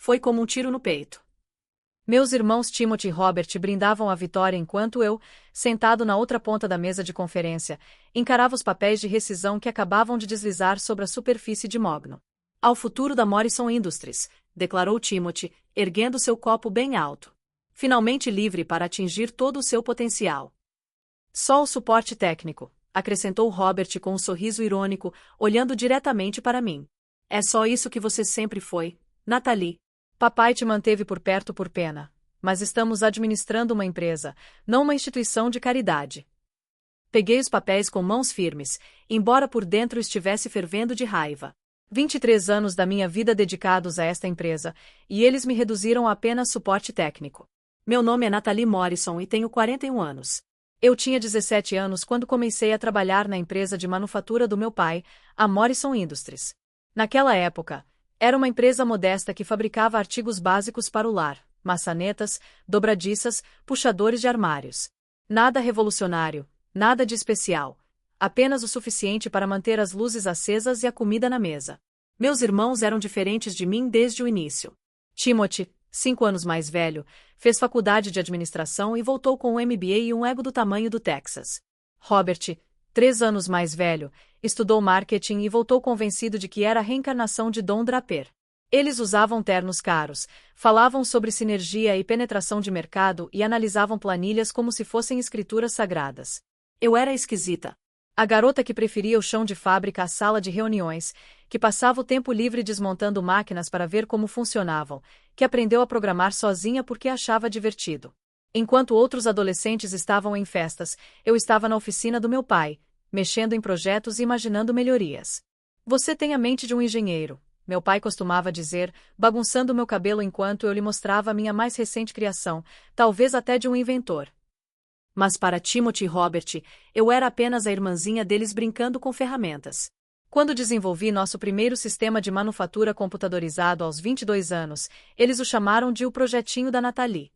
Foi como um tiro no peito. Meus irmãos Timothy e Robert brindavam a vitória enquanto eu, sentado na outra ponta da mesa de conferência, encarava os papéis de rescisão que acabavam de deslizar sobre a superfície de mogno. Ao futuro da Morrison Industries, declarou Timothy, erguendo seu copo bem alto. Finalmente livre para atingir todo o seu potencial. Só o suporte técnico, acrescentou Robert com um sorriso irônico, olhando diretamente para mim. É só isso que você sempre foi, Natalie. Papai te manteve por perto por pena, mas estamos administrando uma empresa, não uma instituição de caridade. Peguei os papéis com mãos firmes, embora por dentro estivesse fervendo de raiva. 23 anos da minha vida dedicados a esta empresa, e eles me reduziram a apenas suporte técnico. Meu nome é Natalie Morrison e tenho 41 anos. Eu tinha 17 anos quando comecei a trabalhar na empresa de manufatura do meu pai, a Morrison Industries. Naquela época, era uma empresa modesta que fabricava artigos básicos para o lar, maçanetas, dobradiças, puxadores de armários. Nada revolucionário, nada de especial. Apenas o suficiente para manter as luzes acesas e a comida na mesa. Meus irmãos eram diferentes de mim desde o início. Timothy, 5 anos mais velho, fez faculdade de administração e voltou com um MBA e um ego do tamanho do Texas. Robert, 3 anos mais velho, estudou marketing e voltou convencido de que era a reencarnação de Don Draper. Eles usavam ternos caros, falavam sobre sinergia e penetração de mercado e analisavam planilhas como se fossem escrituras sagradas. Eu era esquisita. A garota que preferia o chão de fábrica à sala de reuniões, que passava o tempo livre desmontando máquinas para ver como funcionavam, que aprendeu a programar sozinha porque achava divertido. Enquanto outros adolescentes estavam em festas, eu estava na oficina do meu pai, mexendo em projetos e imaginando melhorias. Você tem a mente de um engenheiro, meu pai costumava dizer, bagunçando meu cabelo enquanto eu lhe mostrava a minha mais recente criação, talvez até de um inventor. Mas para Timothy e Robert, eu era apenas a irmãzinha deles brincando com ferramentas. Quando desenvolvi nosso primeiro sistema de manufatura computadorizado aos 22 anos, eles o chamaram de o projetinho da Natalie.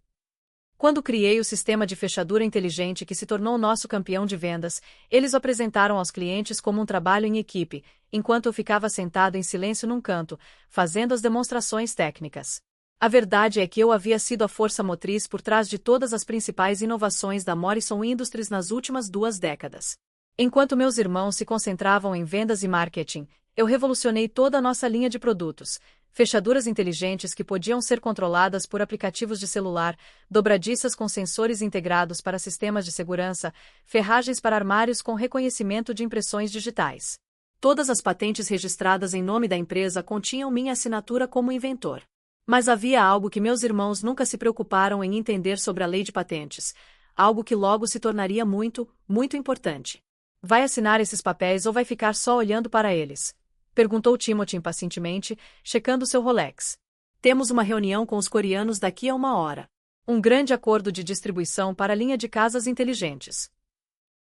Quando criei o sistema de fechadura inteligente que se tornou nosso campeão de vendas, eles o apresentaram aos clientes como um trabalho em equipe, enquanto eu ficava sentado em silêncio num canto, fazendo as demonstrações técnicas. A verdade é que eu havia sido a força motriz por trás de todas as principais inovações da Morrison Industries nas últimas 2 décadas. Enquanto meus irmãos se concentravam em vendas e marketing, eu revolucionei toda a nossa linha de produtos, fechaduras inteligentes que podiam ser controladas por aplicativos de celular, dobradiças com sensores integrados para sistemas de segurança, ferragens para armários com reconhecimento de impressões digitais. Todas as patentes registradas em nome da empresa continham minha assinatura como inventor. Mas havia algo que meus irmãos nunca se preocuparam em entender sobre a lei de patentes, algo que logo se tornaria muito, muito importante. Vai assinar esses papéis ou vai ficar só olhando para eles? Perguntou Timothy impacientemente, checando seu Rolex. Temos uma reunião com os coreanos daqui a 1 hora. Um grande acordo de distribuição para a linha de casas inteligentes.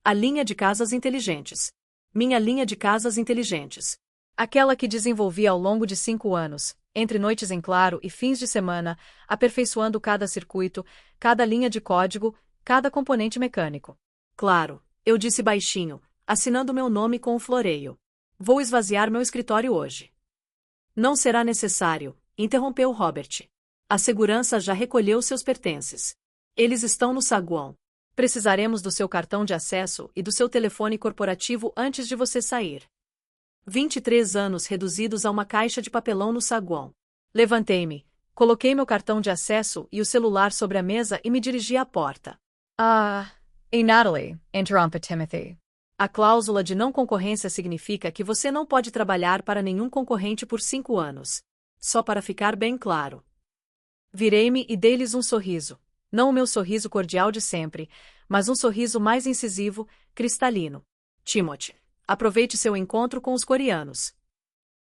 A linha de casas inteligentes. Minha linha de casas inteligentes. Aquela que desenvolvi ao longo de 5 anos, entre noites em claro e fins de semana, aperfeiçoando cada circuito, cada linha de código, cada componente mecânico. Claro, eu disse baixinho, assinando meu nome com um floreio. Vou esvaziar meu escritório hoje. Não será necessário, interrompeu Robert. A segurança já recolheu seus pertences. Eles estão no saguão. Precisaremos do seu cartão de acesso e do seu telefone corporativo antes de você sair. 23 anos reduzidos a uma caixa de papelão no saguão. Levantei-me, coloquei meu cartão de acesso e o celular sobre a mesa e me dirigi à porta. E Natalie, interrompe Timothy. A cláusula de não concorrência significa que você não pode trabalhar para nenhum concorrente por 5 anos. Só para ficar bem claro. Virei-me e dei-lhes um sorriso. Não o meu sorriso cordial de sempre, mas um sorriso mais incisivo, cristalino. Timothy, aproveite seu encontro com os coreanos.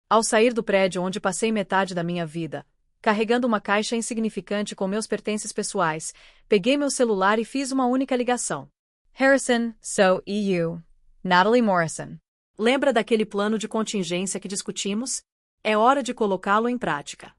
Ao sair do prédio onde passei metade da minha vida, carregando uma caixa insignificante com meus pertences pessoais, peguei meu celular e fiz uma única ligação. Harrison, so EU. Natalie Morrison. Lembra daquele plano de contingência que discutimos? É hora de colocá-lo em prática.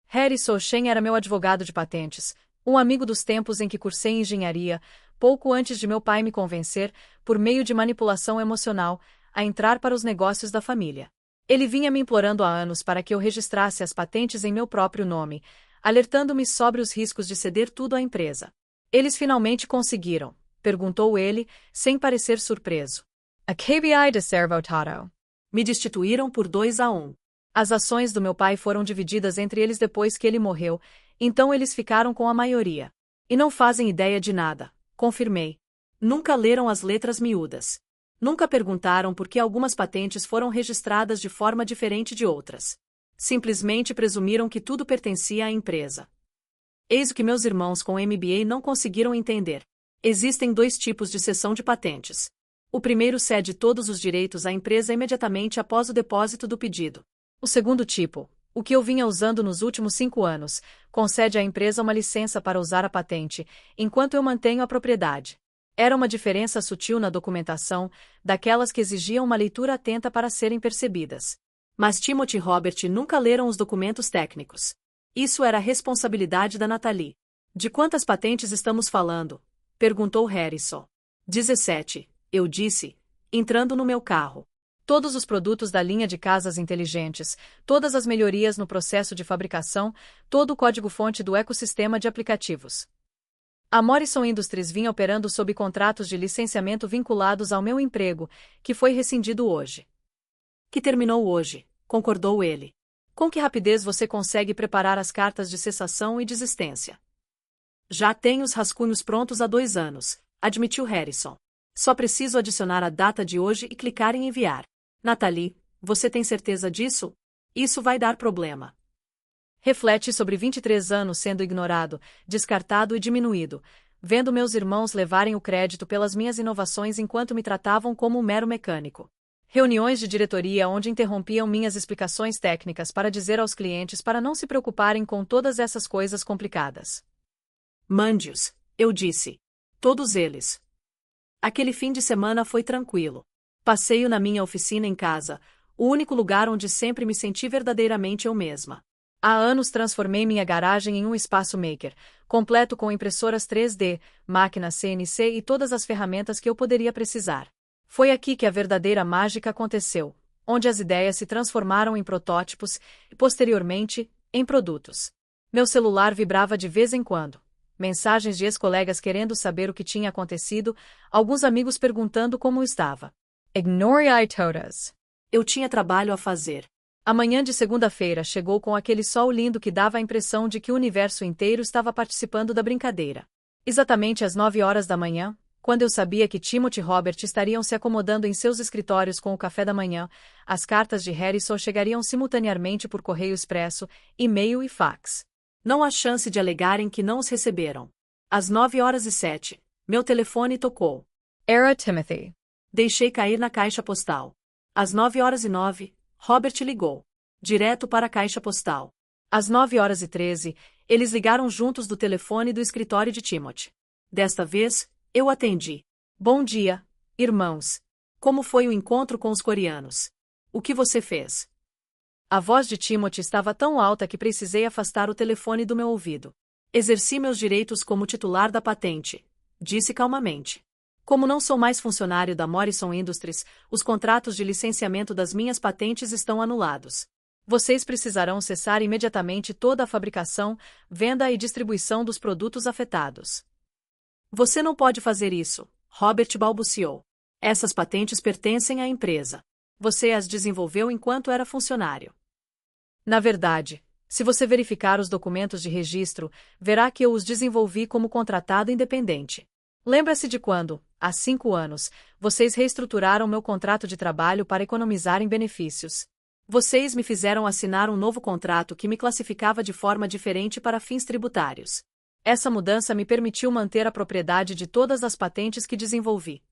Harry Sochem era meu advogado de patentes, um amigo dos tempos em que cursei engenharia, pouco antes de meu pai me convencer, por meio de manipulação emocional, a entrar para os negócios da família. Ele vinha me implorando há anos para que eu registrasse as patentes em meu próprio nome, alertando-me sobre os riscos de ceder tudo à empresa. Eles finalmente conseguiram? Perguntou ele, sem parecer surpreso. Acabei de ser votado. Me destituíram por 2-1. As ações do meu pai foram divididas entre eles depois que ele morreu, então eles ficaram com a maioria. E não fazem ideia de nada, confirmei. Nunca leram as letras miúdas. Nunca perguntaram por que algumas patentes foram registradas de forma diferente de outras. Simplesmente presumiram que tudo pertencia à empresa. Eis o que meus irmãos com MBA não conseguiram entender. Existem 2 tipos de cessão de patentes. O primeiro cede todos os direitos à empresa imediatamente após o depósito do pedido. O segundo tipo, o que eu vinha usando nos últimos 5 anos, concede à empresa uma licença para usar a patente, enquanto eu mantenho a propriedade. Era uma diferença sutil na documentação, daquelas que exigiam uma leitura atenta para serem percebidas. Mas Timothy e Robert nunca leram os documentos técnicos. Isso era a responsabilidade da Natalie. De quantas patentes estamos falando? Perguntou Harrison. 17, eu disse, entrando no meu carro. Todos os produtos da linha de casas inteligentes, todas as melhorias no processo de fabricação, todo o código-fonte do ecossistema de aplicativos. A Morrison Industries vinha operando sob contratos de licenciamento vinculados ao meu emprego, que foi rescindido hoje. Que terminou hoje, concordou ele. Com que rapidez você consegue preparar as cartas de cessação e desistência? Já tenho os rascunhos prontos há 2 anos, admitiu Harrison. Só preciso adicionar a data de hoje e clicar em enviar. Natalie, você tem certeza disso? Isso vai dar problema. Reflete sobre 23 anos sendo ignorado, descartado e diminuído, vendo meus irmãos levarem o crédito pelas minhas inovações enquanto me tratavam como um mero mecânico. Reuniões de diretoria onde interrompiam minhas explicações técnicas para dizer aos clientes para não se preocuparem com todas essas coisas complicadas. Mande-os, eu disse. Todos eles. Aquele fim de semana foi tranquilo. Passeio na minha oficina em casa, o único lugar onde sempre me senti verdadeiramente eu mesma. Há anos transformei minha garagem em um espaço maker, completo com impressoras 3D, máquinas CNC e todas as ferramentas que eu poderia precisar. Foi aqui que a verdadeira mágica aconteceu, onde as ideias se transformaram em protótipos e, posteriormente, em produtos. Meu celular vibrava de vez em quando. Mensagens de ex-colegas querendo saber o que tinha acontecido, alguns amigos perguntando como estava. Ignore todas. Eu tinha trabalho a fazer. A manhã de segunda-feira chegou com aquele sol lindo que dava a impressão de que o universo inteiro estava participando da brincadeira. Exatamente às 9 horas da manhã, quando eu sabia que Timothy e Robert estariam se acomodando em seus escritórios com o café da manhã, as cartas de Harrison chegariam simultaneamente por correio expresso, e-mail e fax. Não há chance de alegarem que não os receberam. Às 9h07, meu telefone tocou. Era Timothy. Deixei cair na caixa postal. Às 9h09, Robert ligou. Direto para a caixa postal. Às 9h13, eles ligaram juntos do telefone do escritório de Timothy. Desta vez, eu atendi. Bom dia, irmãos. Como foi o encontro com os coreanos? O que você fez? A voz de Timothy estava tão alta que precisei afastar o telefone do meu ouvido. Exerci meus direitos como titular da patente, disse calmamente. Como não sou mais funcionário da Morrison Industries, os contratos de licenciamento das minhas patentes estão anulados. Vocês precisarão cessar imediatamente toda a fabricação, venda e distribuição dos produtos afetados. Você não pode fazer isso, Robert balbuciou. Essas patentes pertencem à empresa. Você as desenvolveu enquanto era funcionário. Na verdade, se você verificar os documentos de registro, verá que eu os desenvolvi como contratado independente. Lembra-se de quando, há 5 anos, vocês reestruturaram meu contrato de trabalho para economizar em benefícios. Vocês me fizeram assinar um novo contrato que me classificava de forma diferente para fins tributários. Essa mudança me permitiu manter a propriedade de todas as patentes que desenvolvi.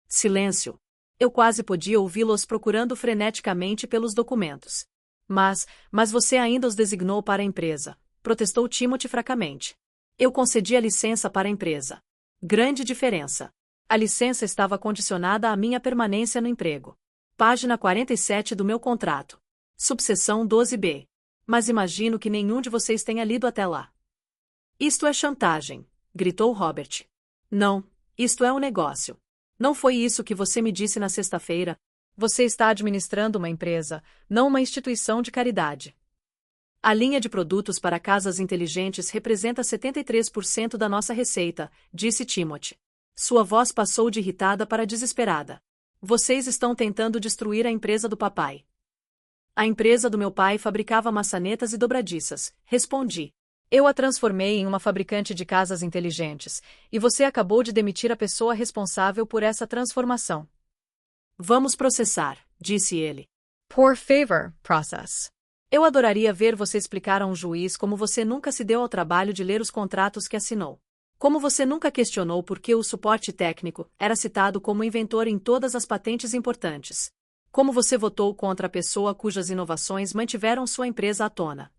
Silêncio. Eu quase podia ouvi-los procurando freneticamente pelos documentos. Mas você ainda os designou para a empresa, protestou Timothy fracamente. Eu concedi a licença para a empresa. Grande diferença. A licença estava condicionada à minha permanência no emprego. Página 47 do meu contrato. Subseção 12b. Mas imagino que nenhum de vocês tenha lido até lá. Isto é chantagem, gritou Robert. Não, isto é um negócio. Não foi isso que você me disse na sexta-feira? Você está administrando uma empresa, não uma instituição de caridade. A linha de produtos para casas inteligentes representa 73% da nossa receita, disse Timothy. Sua voz passou de irritada para desesperada. Vocês estão tentando destruir a empresa do papai. A empresa do meu pai fabricava maçanetas e dobradiças, respondi. Eu a transformei em uma fabricante de casas inteligentes, e você acabou de demitir a pessoa responsável por essa transformação. Vamos processar, disse ele. Por favor, process. Eu adoraria ver você explicar a um juiz como você nunca se deu ao trabalho de ler os contratos que assinou. Como você nunca questionou por que o suporte técnico era citado como inventor em todas as patentes importantes. Como você votou contra a pessoa cujas inovações mantiveram sua empresa à tona.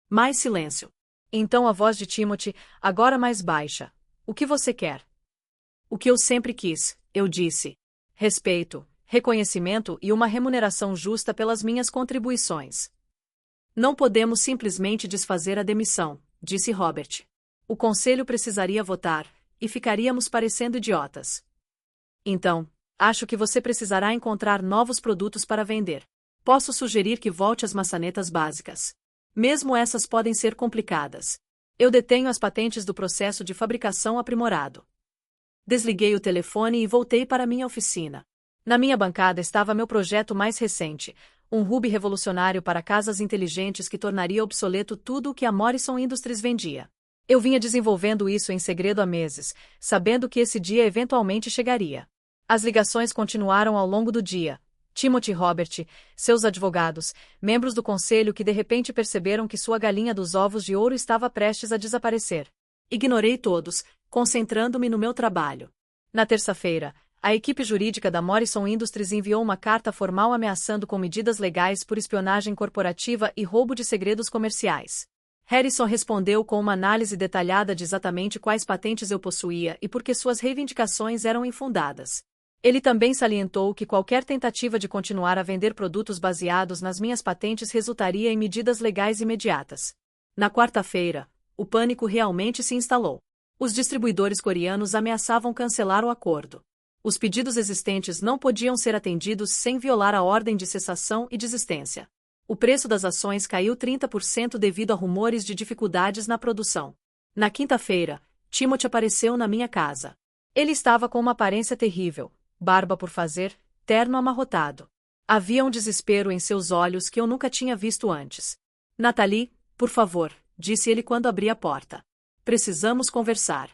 Mais silêncio. Então a voz de Timothy, agora mais baixa. O que você quer? O que eu sempre quis, eu disse. Respeito, reconhecimento e uma remuneração justa pelas minhas contribuições. Não podemos simplesmente desfazer a demissão, disse Robert. O conselho precisaria votar, e ficaríamos parecendo idiotas. Então, acho que você precisará encontrar novos produtos para vender. Posso sugerir que volte às maçanetas básicas. Mesmo essas podem ser complicadas. Eu detenho as patentes do processo de fabricação aprimorado. Desliguei o telefone e voltei para minha oficina. Na minha bancada estava meu projeto mais recente, um hub revolucionário para casas inteligentes que tornaria obsoleto tudo o que a Morrison Industries vendia. Eu vinha desenvolvendo isso em segredo há meses, sabendo que esse dia eventualmente chegaria. As ligações continuaram ao longo do dia. Timothy e Robert, seus advogados, membros do conselho que de repente perceberam que sua galinha dos ovos de ouro estava prestes a desaparecer. Ignorei todos, concentrando-me no meu trabalho. Na terça-feira, a equipe jurídica da Morrison Industries enviou uma carta formal ameaçando com medidas legais por espionagem corporativa e roubo de segredos comerciais. Harrison respondeu com uma análise detalhada de exatamente quais patentes eu possuía e por que suas reivindicações eram infundadas. Ele também salientou que qualquer tentativa de continuar a vender produtos baseados nas minhas patentes resultaria em medidas legais imediatas. Na quarta-feira, o pânico realmente se instalou. Os distribuidores coreanos ameaçavam cancelar o acordo. Os pedidos existentes não podiam ser atendidos sem violar a ordem de cessação e desistência. O preço das ações caiu 30% devido a rumores de dificuldades na produção. Na quinta-feira, Timothy apareceu na minha casa. Ele estava com uma aparência terrível, barba por fazer, terno amarrotado. Havia um desespero em seus olhos que eu nunca tinha visto antes. Nathalie, por favor, disse ele quando abri a porta. Precisamos conversar.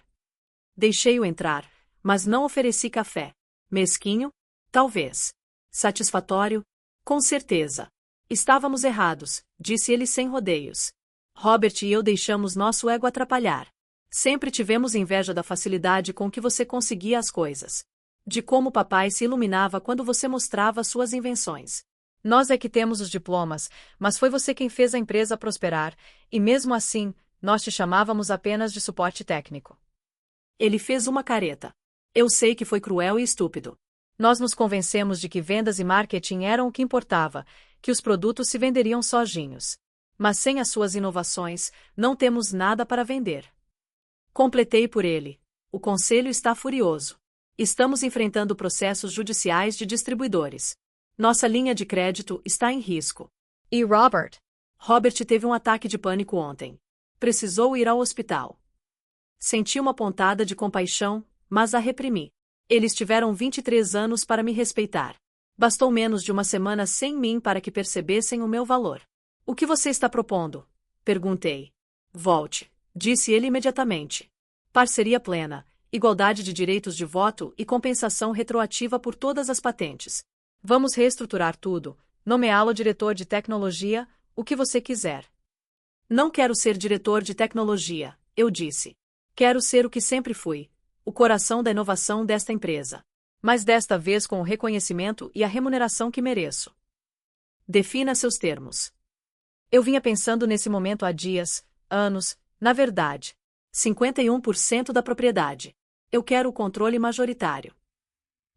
Deixei-o entrar, mas não ofereci café. Mesquinho? Talvez. Satisfatório? Com certeza. Estávamos errados, disse ele sem rodeios. Robert e eu deixamos nosso ego atrapalhar. Sempre tivemos inveja da facilidade com que você conseguia as coisas. De como papai se iluminava quando você mostrava suas invenções. Nós é que temos os diplomas, mas foi você quem fez a empresa prosperar, e mesmo assim, nós te chamávamos apenas de suporte técnico. Ele fez uma careta. Eu sei que foi cruel e estúpido. Nós nos convencemos de que vendas e marketing eram o que importava, que os produtos se venderiam sozinhos. Mas sem as suas inovações, não temos nada para vender. Completei por ele. O conselho está furioso. Estamos enfrentando processos judiciais de distribuidores. Nossa linha de crédito está em risco. E Robert? Robert teve um ataque de pânico ontem. Precisou ir ao hospital. Senti uma pontada de compaixão, mas a reprimi. Eles tiveram 23 anos para me respeitar. Bastou menos de uma semana sem mim para que percebessem o meu valor. O que você está propondo? Perguntei. Volte, disse ele imediatamente. Parceria plena, igualdade de direitos de voto e compensação retroativa por todas as patentes. Vamos reestruturar tudo, nomeá-lo diretor de tecnologia, o que você quiser. Não quero ser diretor de tecnologia, eu disse. Quero ser o que sempre fui, o coração da inovação desta empresa. Mas desta vez com o reconhecimento e a remuneração que mereço. Defina seus termos. Eu vinha pensando nesse momento há dias, anos, na verdade. 51% da propriedade. Eu quero o controle majoritário.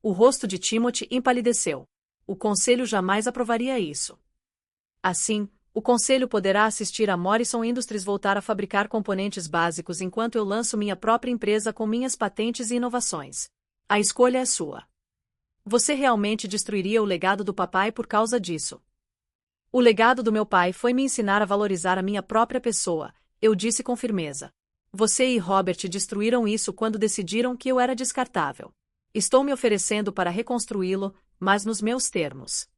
O rosto de Timothy empalideceu. O conselho jamais aprovaria isso. Assim, o conselho poderá assistir a Morrison Industries voltar a fabricar componentes básicos enquanto eu lanço minha própria empresa com minhas patentes e inovações. A escolha é sua. Você realmente destruiria o legado do papai por causa disso? O legado do meu pai foi me ensinar a valorizar a minha própria pessoa, eu disse com firmeza. Você e Robert destruíram isso quando decidiram que eu era descartável. Estou me oferecendo para reconstruí-lo, mas nos meus termos.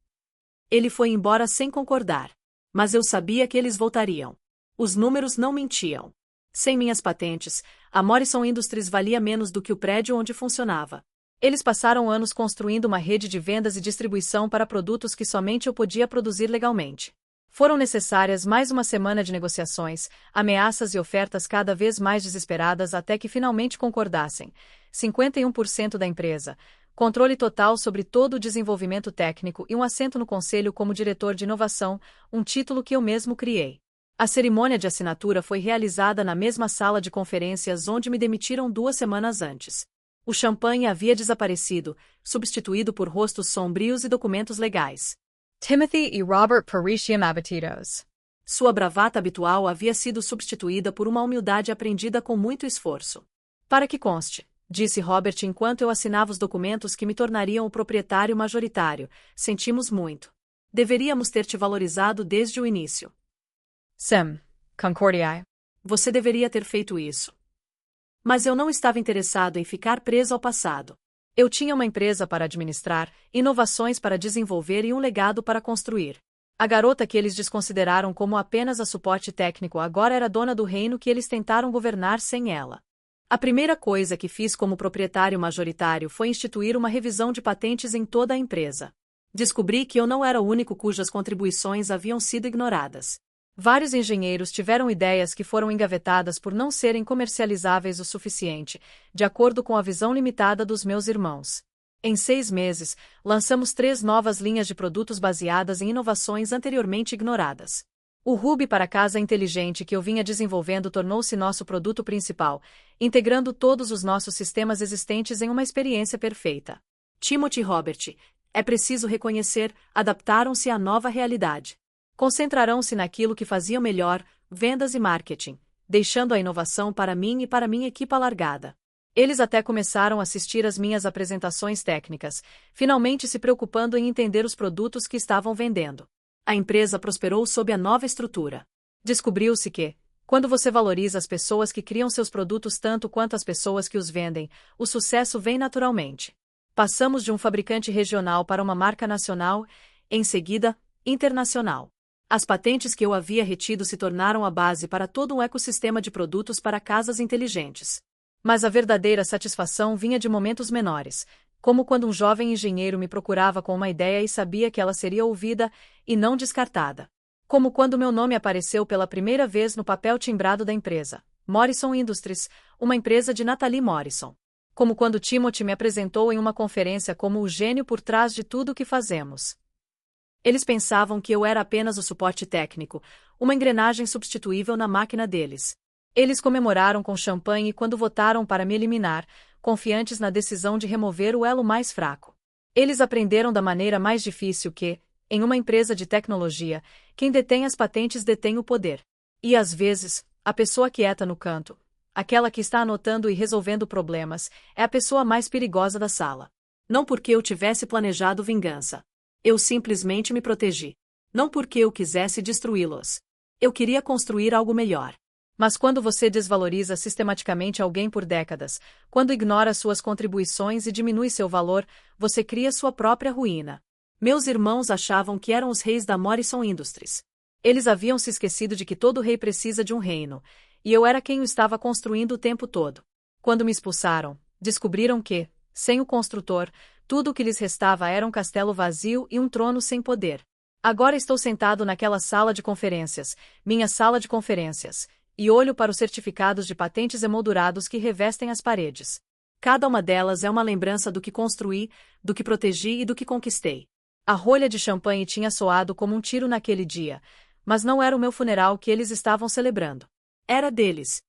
Ele foi embora sem concordar. Mas eu sabia que eles voltariam. Os números não mentiam. Sem minhas patentes, a Morrison Industries valia menos do que o prédio onde funcionava. Eles passaram anos construindo uma rede de vendas e distribuição para produtos que somente eu podia produzir legalmente. Foram necessárias mais uma semana de negociações, ameaças e ofertas cada vez mais desesperadas até que finalmente concordassem. 51% da empresa, controle total sobre todo o desenvolvimento técnico e um assento no conselho como diretor de inovação, um título que eu mesmo criei. A cerimônia de assinatura foi realizada na mesma sala de conferências onde me demitiram 2 semanas antes. O champanhe havia desaparecido, substituído por rostos sombrios e documentos legais. Timothy e Robert Parisium abatidos. Sua bravata habitual havia sido substituída por uma humildade aprendida com muito esforço. Para que conste, disse Robert enquanto eu assinava os documentos que me tornariam o proprietário majoritário, sentimos muito. Deveríamos ter te valorizado desde o início. Sim, concordiai. Você deveria ter feito isso. Mas eu não estava interessado em ficar preso ao passado. Eu tinha uma empresa para administrar, inovações para desenvolver e um legado para construir. A garota que eles desconsideraram como apenas a suporte técnico agora era dona do reino que eles tentaram governar sem ela. A primeira coisa que fiz como proprietário majoritário foi instituir uma revisão de patentes em toda a empresa. Descobri que eu não era o único cujas contribuições haviam sido ignoradas. Vários engenheiros tiveram ideias que foram engavetadas por não serem comercializáveis o suficiente, de acordo com a visão limitada dos meus irmãos. Em 6 meses, lançamos 3 novas linhas de produtos baseadas em inovações anteriormente ignoradas. O Ruby para casa inteligente que eu vinha desenvolvendo tornou-se nosso produto principal, integrando todos os nossos sistemas existentes em uma experiência perfeita. Timothy e Robert, é preciso reconhecer, adaptaram-se à nova realidade. Concentrarão-se naquilo que faziam melhor, vendas e marketing, deixando a inovação para mim e para minha equipa largada. Eles até começaram a assistir às minhas apresentações técnicas, finalmente se preocupando em entender os produtos que estavam vendendo. A empresa prosperou sob a nova estrutura. Descobriu-se que, quando você valoriza as pessoas que criam seus produtos tanto quanto as pessoas que os vendem, o sucesso vem naturalmente. Passamos de um fabricante regional para uma marca nacional, em seguida, internacional. As patentes que eu havia retido se tornaram a base para todo um ecossistema de produtos para casas inteligentes. Mas a verdadeira satisfação vinha de momentos menores, como quando um jovem engenheiro me procurava com uma ideia e sabia que ela seria ouvida e não descartada. Como quando meu nome apareceu pela primeira vez no papel timbrado da empresa, Morrison Industries, uma empresa de Natalie Morrison. Como quando Timothy me apresentou em uma conferência como o gênio por trás de tudo o que fazemos. Eles pensavam que eu era apenas o suporte técnico, uma engrenagem substituível na máquina deles. Eles comemoraram com champanhe quando votaram para me eliminar, confiantes na decisão de remover o elo mais fraco. Eles aprenderam da maneira mais difícil que, em uma empresa de tecnologia, quem detém as patentes detém o poder. E às vezes, a pessoa quieta no canto, aquela que está anotando e resolvendo problemas, é a pessoa mais perigosa da sala. Não porque eu tivesse planejado vingança. Eu simplesmente me protegi. Não porque eu quisesse destruí-los. Eu queria construir algo melhor. Mas quando você desvaloriza sistematicamente alguém por décadas, quando ignora suas contribuições e diminui seu valor, você cria sua própria ruína. Meus irmãos achavam que eram os reis da Morrison Industries. Eles haviam se esquecido de que todo rei precisa de um reino, e eu era quem o estava construindo o tempo todo. Quando me expulsaram, descobriram que, sem o construtor, tudo o que lhes restava era um castelo vazio e um trono sem poder. Agora estou sentado naquela sala de conferências, minha sala de conferências, e olho para os certificados de patentes emoldurados que revestem as paredes. Cada uma delas é uma lembrança do que construí, do que protegi e do que conquistei. A rolha de champanhe tinha soado como um tiro naquele dia, mas não era o meu funeral que eles estavam celebrando. Era deles.